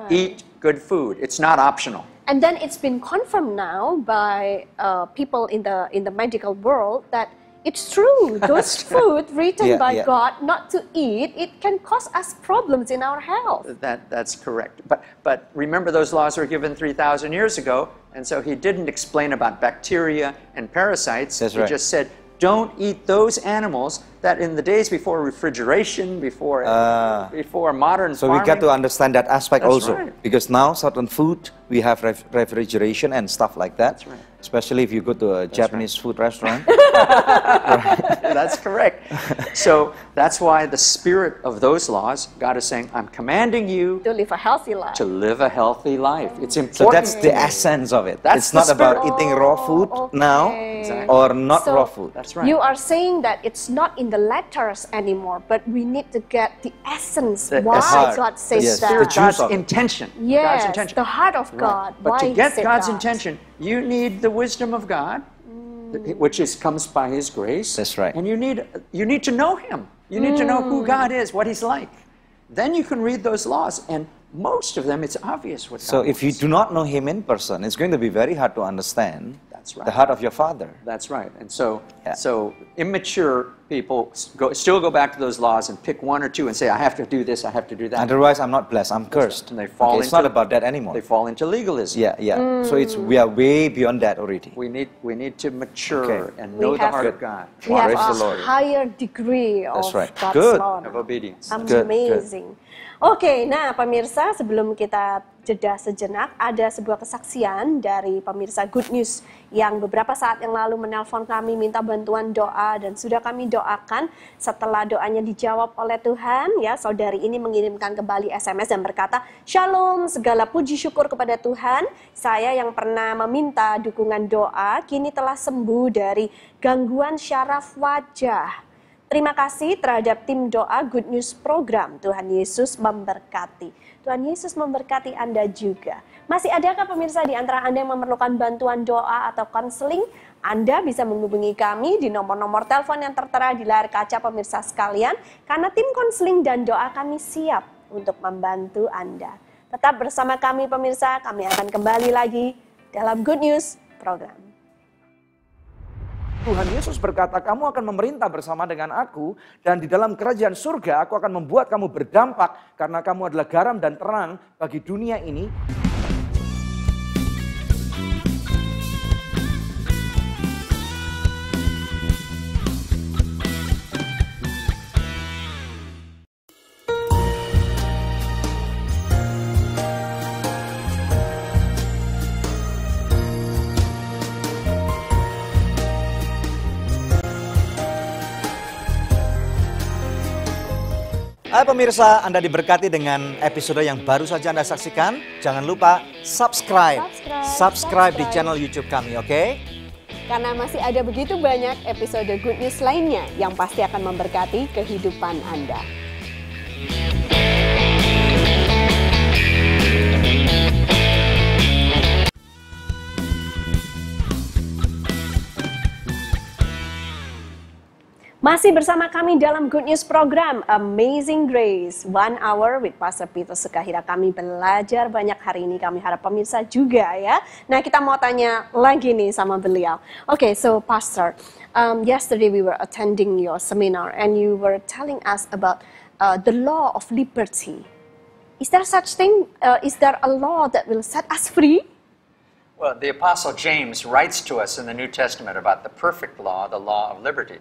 G: Eat good food. It's not optional.
B: And then it's been confirmed now by people in the medical world that it's true. Those food written by God not to eat, it can cause us problems in our health.
G: That's correct. But remember, those laws were given 3,000 years ago, and so he didn't explain about bacteria and parasites.
A: That's
G: he
A: right.
G: just said, don't eat those animals that in the days before refrigeration, before modern
A: So
G: farming.
A: we got to understand that aspect
G: That's
A: also.
G: right.
A: Because now certain food, we have refrigeration and stuff like that.
G: That's right.
A: Especially if you go to a Japanese food restaurant.
G: That's correct. So that's why the spirit of those laws, God is saying, I'm commanding you
B: To live a healthy life.
G: to live a healthy life. It's important.
A: So that's the essence of it.
G: That's
A: it's not
G: the
A: about
G: spirit.
A: eating raw food now
B: Okay.
A: or not
B: So,
A: raw food.
G: That's right.
B: You are saying that it's not in the letters anymore, but we need to get the essence.
G: The
B: Why
A: heart.
B: God says
A: Yes,
B: that?
A: the juice
G: God's
A: of it.
G: intention.
B: Yes,
G: God's intention.
B: the heart of
G: Right.
B: God.
G: But
B: Why
G: to
B: he
G: get
B: said
G: God's
B: that?
G: intention, you need the wisdom of God, which comes by His grace.
A: That's right.
G: And you need to know Him. You need to know who God is, what He's like. Then you can read those laws, and most of them, it's obvious what
A: So
G: God
A: if you
G: wants.
A: do not know him in person, it's going to be very hard to understand
G: That's right.
A: the heart of your Father.
G: That's right. And so,
A: Yeah.
G: so immature people still go back to those laws and pick one or two and say, I have to do this, I have to do that.
A: Otherwise, I'm not blessed, I'm cursed.
G: And they fall
A: It's not about that anymore.
G: They fall into legalism.
A: Yeah. So we are way beyond that already.
G: We need to mature
A: Okay.
G: and
B: We
G: know the
B: have-
G: heart of God.
B: We have
A: Praise the
B: a
A: Lord.
B: higher degree of
A: That's right.
B: God's
A: Good.
B: law.
G: Of obedience.
A: Good,
B: Amazing. Oke, nah pemirsa, sebelum kita jeda sejenak, ada sebuah kesaksian dari pemirsa Good News yang beberapa saat yang lalu menelpon kami minta bantuan doa dan sudah kami doakan. Setelah doanya dijawab oleh Tuhan, ya saudari ini mengirimkan kembali SMS dan berkata, Shalom, segala puji syukur kepada Tuhan. Saya yang pernah meminta dukungan doa kini telah sembuh dari gangguan syaraf wajah. Terima kasih terhadap tim doa Good News Program. Tuhan Yesus memberkati. Tuhan Yesus memberkati Anda juga. Masih adakah pemirsa di antara Anda yang memerlukan bantuan doa atau konseling? Anda bisa menghubungi kami di nomor-nomor telepon yang tertera di layar kaca pemirsa sekalian. Karena tim konseling dan doa kami siap untuk membantu Anda. Tetap bersama kami pemirsa, kami akan kembali lagi dalam Good News Program.
A: Tuhan Yesus berkata, kamu akan memerintah bersama dengan aku, dan di dalam kerajaan surga aku akan membuat kamu berdampak, karena kamu adalah garam dan terang bagi dunia ini. Hai pemirsa, Anda diberkati dengan episode yang baru saja Anda saksikan. Jangan lupa subscribe di channel YouTube kami, oke?
B: Karena masih ada begitu banyak episode Good News lainnya yang pasti akan memberkati kehidupan Anda. Masih bersama kami dalam Good News Program Amazing Grace 1 Hour with Pastor Peter Sukahira. Kami belajar banyak hari ini, kami harap pemirsa juga ya. Nah kita mau tanya lagi nih sama beliau. Okay, so Pastor, yesterday we were attending your seminar and you were telling us about the law of liberty. Is there such thing? Is there a law that will set us free?
G: Well, the Apostle James writes to us in the New Testament about the perfect law, the law of liberty.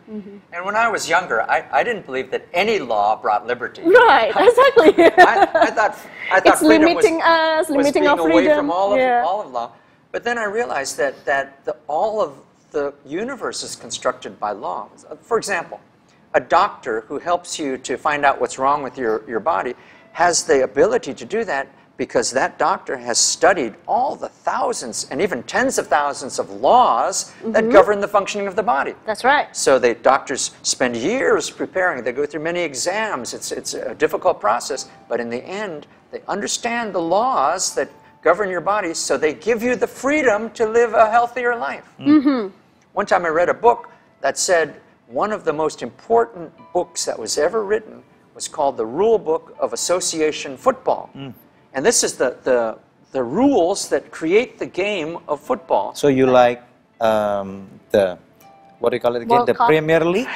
G: And when I was younger, I didn't believe that any law brought liberty.
B: Right, exactly.
G: I thought
B: It's
G: freedom
B: limiting us,
G: was
B: limiting
G: being
B: our
G: away
B: freedom.
G: from all
B: Yeah.
G: of law. But then I realized that all of the universe is constructed by law. For example, a doctor who helps you to find out what's wrong with your body has the ability to do that because that doctor has studied all the thousands and even tens of thousands of laws that govern the functioning of the body.
B: That's right.
G: So the doctors spend years preparing. They go through many exams. It's a difficult process, but in the end, they understand the laws that govern your body, so they give you the freedom to live a healthier life. One time I read a book that said one of the most important books that was ever written was called The Rule Book of Association Football. And this is the rules that create the game of football.
A: So you like the, what do you call it again?
B: World
A: The
B: Cup?
A: Premier League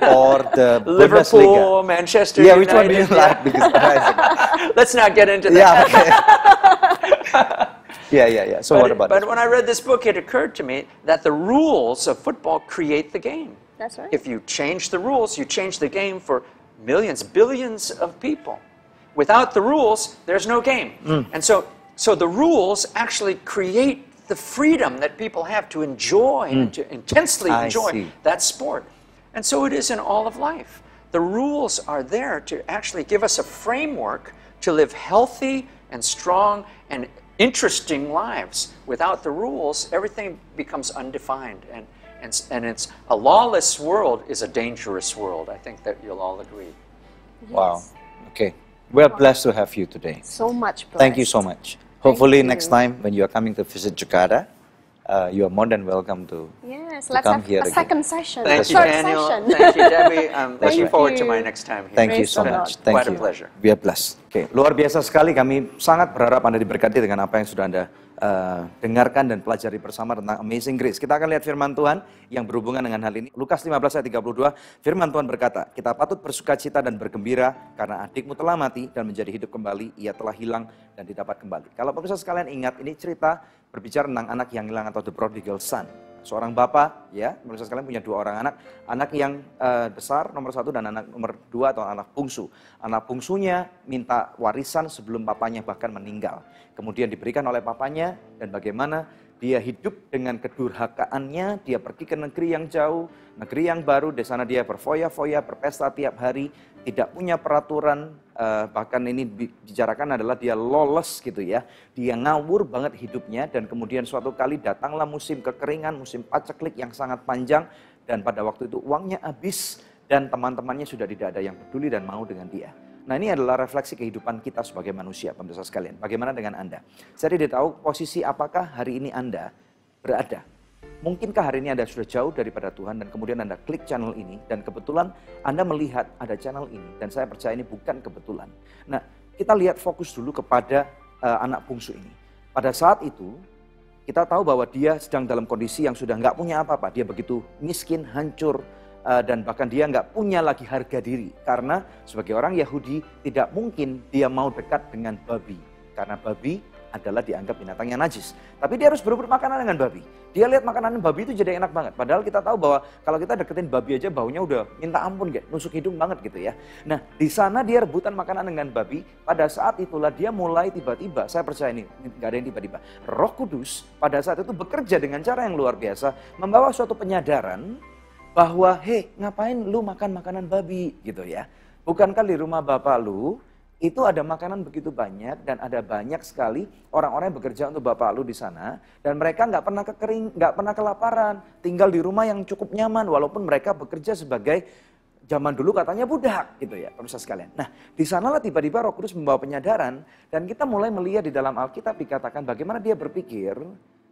A: or the Bundesliga?
G: Liverpool, Manchester
A: Yeah,
G: United.
A: which one do you like? Because
G: Let's not get into that.
A: Yeah, okay. yeah. So what about
G: But
A: this?
G: when I read this book, it occurred to me that the rules of football create the game.
B: That's right.
G: If you change the rules, you change the game for millions, billions of people. Without the rules, there's no game. And so the rules actually create the freedom that people have to enjoy and to intensely
A: I
G: enjoy
A: see.
G: that sport. And so it is in all of life. The rules are there to actually give us a framework to live healthy and strong and interesting lives. Without the rules, everything becomes undefined. And it's a lawless world is a dangerous world. I think that you'll all agree.
A: Wow. Okay. We're blessed to have you today.
B: So much blessed.
A: Thank you so much. Hopefully
B: you.
A: next time when you are coming to visit Jakarta, you are more than welcome to
B: Yes,
A: to
B: let's
A: come
B: have
A: here
B: a
A: again.
B: second session.
G: Thank
B: a
G: you,
B: third
G: Daniel.
B: session.
G: Thank you, Debbie. I'm looking
B: Thank
G: forward to
B: you.
G: my next time here.
A: Thank you
B: Praise
A: so
B: the
A: much.
B: Lord.
A: Thank
G: Quite a
A: you.
G: pleasure.
A: We are blessed. Oke, luar biasa sekali. Kami sangat berharap Anda diberkati dengan apa yang sudah Anda dengarkan dan pelajari bersama tentang Amazing Grace. Kita akan lihat firman Tuhan yang berhubungan dengan hal ini. Lukas 15 ayat 32, firman Tuhan berkata, kita patut bersukacita dan bergembira karena adikmu telah mati dan menjadi hidup kembali, ia telah hilang dan didapat kembali. Kalau pemirsa sekalian ingat, ini cerita berbicara tentang anak yang hilang atau the prodigal son. Seorang bapak, ya, pemirsa sekalian punya dua orang anak yang besar nomor 1 dan anak nomor 2 atau anak bungsu. Anak bungsunya minta warisan sebelum papanya bahkan meninggal. Kemudian diberikan oleh papanya dan bagaimana dia hidup dengan kedurhakaannya, dia pergi ke negeri yang jauh, negeri yang baru, di sana dia berfoya-foya, berpesta tiap hari, tidak punya peraturan, bahkan ini dibicarakan adalah dia lawless gitu ya. Dia ngawur banget hidupnya dan kemudian suatu kali datanglah musim kekeringan, musim paceklik yang sangat panjang dan pada waktu itu uangnya habis dan teman-temannya sudah tidak ada yang peduli dan mau dengan dia. Nah ini adalah refleksi kehidupan kita sebagai manusia, pemirsa sekalian. Bagaimana dengan Anda? Saya tidak tahu posisi apakah hari ini Anda berada. Mungkinkah hari ini Anda sudah jauh daripada Tuhan dan kemudian Anda klik channel ini dan kebetulan Anda melihat ada channel ini dan saya percaya ini bukan kebetulan. Nah kita lihat fokus dulu kepada anak bungsu ini. Pada saat itu kita tahu bahwa dia sedang dalam kondisi yang sudah nggak punya apa-apa. Dia begitu miskin, hancur, dan bahkan dia nggak punya lagi harga diri. Karena sebagai orang Yahudi tidak mungkin dia mau dekat dengan babi. Karena babi adalah dianggap binatang yang najis. Tapi dia harus berebut makanan dengan babi. Dia lihat makanan babi itu jadi enak banget. Padahal kita tahu bahwa kalau kita deketin babi aja baunya udah minta ampun, nusuk hidung banget gitu ya. Nah di sana dia rebutan makanan dengan babi. Pada saat itulah dia mulai tiba-tiba, saya percaya ini nggak ada yang tiba-tiba. Roh Kudus pada saat itu bekerja dengan cara yang luar biasa. Membawa suatu penyadaran bahwa hei ngapain lu makan makanan babi gitu ya. Bukankah di rumah bapak lu itu ada makanan begitu banyak dan ada banyak sekali orang-orang yang bekerja untuk bapak lu di sana dan mereka nggak pernah nggak pernah kelaparan, tinggal di rumah yang cukup nyaman walaupun mereka bekerja sebagai zaman dulu katanya budak gitu ya pemirsa sekalian. Nah di sanalah tiba-tiba Roh Kudus membawa penyadaran dan kita mulai melihat di dalam Alkitab dikatakan bagaimana dia berpikir.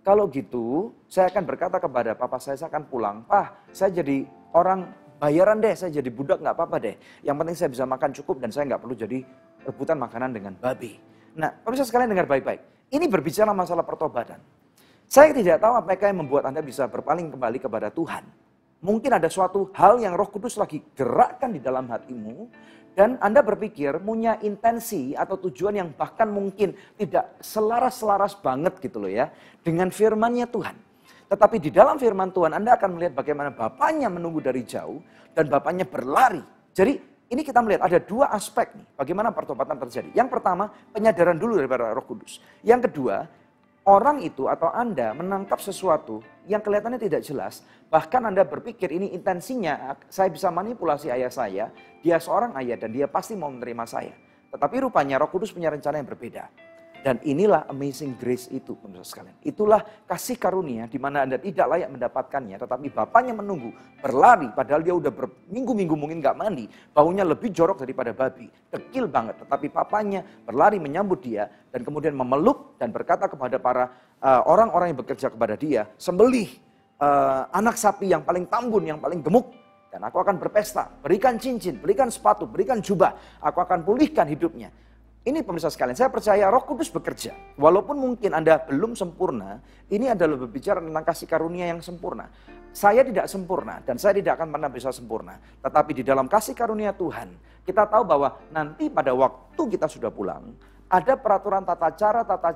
A: Kalau gitu, saya akan berkata kepada papa saya akan pulang. Pak, saya jadi orang bayaran deh, saya jadi budak nggak apa-apa deh. Yang penting saya bisa makan cukup dan saya nggak perlu jadi rebutan makanan dengan babi. Nah, pemirsa sekalian dengar baik-baik. Ini berbicara masalah pertobatan. Saya tidak tahu apakah yang membuat Anda bisa berpaling kembali kepada Tuhan. Mungkin ada suatu hal yang Roh Kudus lagi gerakkan di dalam hatimu. Dan Anda berpikir punya intensi atau tujuan yang bahkan mungkin tidak selaras-selaras banget gitu loh ya. Dengan firman-Nya Tuhan. Tetapi di dalam firman Tuhan Anda akan melihat bagaimana Bapaknya menunggu dari jauh. Dan Bapaknya berlari. Jadi ini kita melihat ada dua aspek nih. Bagaimana pertobatan terjadi. Yang pertama penyadaran dulu daripada Roh Kudus. Yang kedua orang itu atau Anda menangkap sesuatu yang kelihatannya tidak jelas. Bahkan Anda berpikir ini intensinya saya bisa manipulasi ayah saya. Dia seorang ayah dan dia pasti mau menerima saya. Tetapi rupanya Roh Kudus punya rencana yang berbeda. Dan inilah Amazing Grace itu pemirsa sekalian. Itulah kasih karunia di mana Anda tidak layak mendapatkannya. Tetapi Bapaknya menunggu berlari padahal dia udah berminggu-minggu mungkin gak mandi. Baunya lebih jorok daripada babi. Dekil banget. Tetapi Bapaknya berlari menyambut dia dan kemudian memeluk dan berkata kepada para orang-orang yang bekerja kepada dia. Sembelih anak sapi yang paling tambun, yang paling gemuk. Dan aku akan berpesta, berikan cincin, berikan sepatu, berikan jubah. Aku akan pulihkan hidupnya. Ini pemirsa sekalian, saya percaya Roh Kudus bekerja. Walaupun mungkin Anda belum sempurna, ini adalah berbicara tentang kasih karunia yang sempurna. Saya tidak sempurna dan saya tidak akan pernah bisa sempurna. Tetapi di dalam kasih karunia Tuhan, kita tahu bahwa nanti pada waktu kita sudah pulang, ada peraturan tata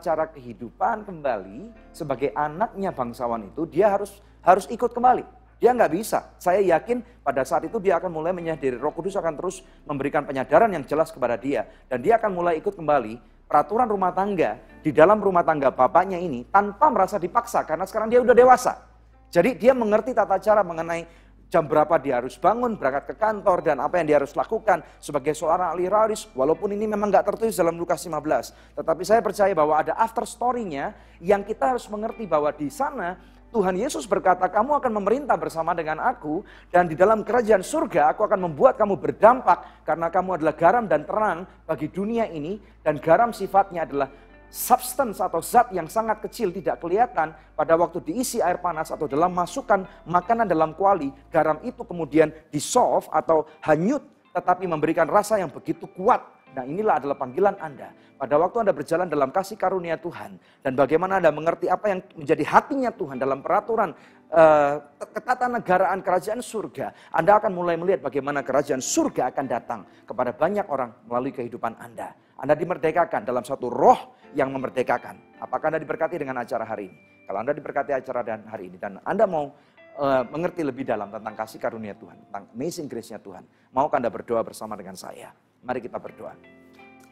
A: cara kehidupan kembali sebagai anaknya bangsawan itu, dia harus ikut kembali. Dia nggak bisa. Saya yakin pada saat itu dia akan mulai menyadari. Roh Kudus akan terus memberikan penyadaran yang jelas kepada dia. Dan dia akan mulai ikut kembali peraturan rumah tangga di dalam rumah tangga bapaknya ini tanpa merasa dipaksa karena sekarang dia udah dewasa. Jadi dia mengerti tata cara mengenai jam berapa dia harus bangun, berangkat ke kantor, dan apa yang dia harus lakukan sebagai seorang ahli waris. Walaupun ini memang nggak tertulis dalam Lukas 15. Tetapi saya percaya bahwa ada after story-nya yang kita harus mengerti bahwa di sana Tuhan Yesus berkata, kamu akan memerintah bersama dengan aku, dan di dalam kerajaan surga aku akan membuat kamu berdampak karena kamu adalah garam dan terang bagi dunia ini, dan garam sifatnya adalah substance atau zat yang sangat kecil tidak kelihatan pada waktu diisi air panas atau dalam masukkan makanan dalam kuali, garam itu kemudian dissolve atau hanyut tetapi memberikan rasa yang begitu kuat. Nah, inilah adalah panggilan Anda pada waktu Anda berjalan dalam kasih karunia Tuhan dan bagaimana Anda mengerti apa yang menjadi hatinya Tuhan dalam peraturan ketatanegaraan kerajaan surga. Anda akan mulai melihat bagaimana kerajaan surga akan datang kepada banyak orang melalui kehidupan Anda. Anda dimerdekakan dalam satu roh yang memerdekakan. Apakah Anda diberkati dengan acara hari ini? Kalau Anda diberkati acara dan hari ini dan Anda mau mengerti lebih dalam tentang kasih karunia Tuhan, tentang amazing grace-nya Tuhan, maukah Anda berdoa bersama dengan saya? Mari kita berdoa.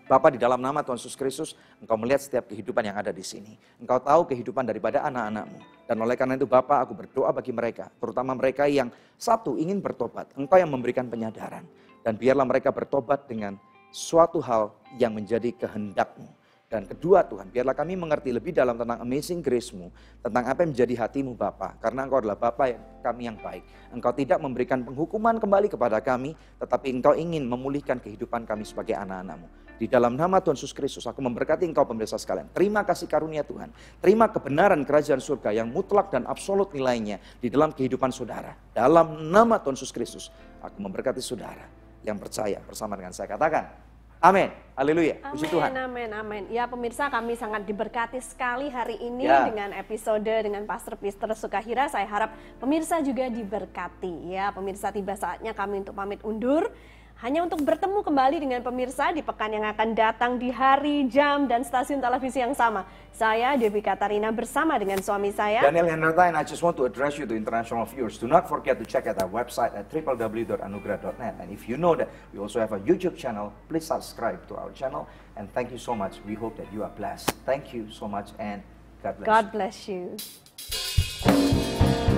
A: Bapa, di dalam nama Tuhan Yesus Kristus, Engkau melihat setiap kehidupan yang ada di sini. Engkau tahu kehidupan daripada anak-anak-Mu. Dan oleh karena itu Bapa, aku berdoa bagi mereka, terutama mereka yang satu ingin bertobat. Engkau yang memberikan penyadaran. Dan biarlah mereka bertobat dengan suatu hal yang menjadi kehendak-Mu. Dan kedua Tuhan, biarlah kami mengerti lebih dalam tentang amazing grace-Mu, tentang apa yang menjadi hati-Mu Bapa. Karena Engkau adalah Bapa kami yang baik. Engkau tidak memberikan penghukuman kembali kepada kami, tetapi Engkau ingin memulihkan kehidupan kami sebagai anak-anak-Mu. Di dalam nama Tuhan Yesus Kristus, aku memberkati Engkau pemirsa sekalian. Terima kasih karunia Tuhan. Terima kebenaran kerajaan surga yang mutlak dan absolut nilainya di dalam kehidupan saudara. Dalam nama Tuhan Yesus Kristus, aku memberkati saudara yang percaya bersama dengan saya. Katakan, amin. Haleluya. Puji Tuhan.
B: Amin, amin. Ya pemirsa, kami sangat diberkati sekali hari ini dengan episode dengan Pastor Peter Sukahira. Saya harap pemirsa juga diberkati. Ya pemirsa, tiba saatnya kami untuk pamit undur. Hanya untuk bertemu kembali dengan pemirsa di pekan yang akan datang di hari, jam, dan stasiun televisi yang sama. Saya Devi Katarina bersama dengan suami saya
A: Daniel Hendrata, and I just want to address you to international viewers. Do not forget to check out our website at www.anugerah.net. And if you know that we also have a YouTube channel, please subscribe to our channel. And thank you so much. We hope that you are blessed. Thank you so much and God bless you.
B: God bless you.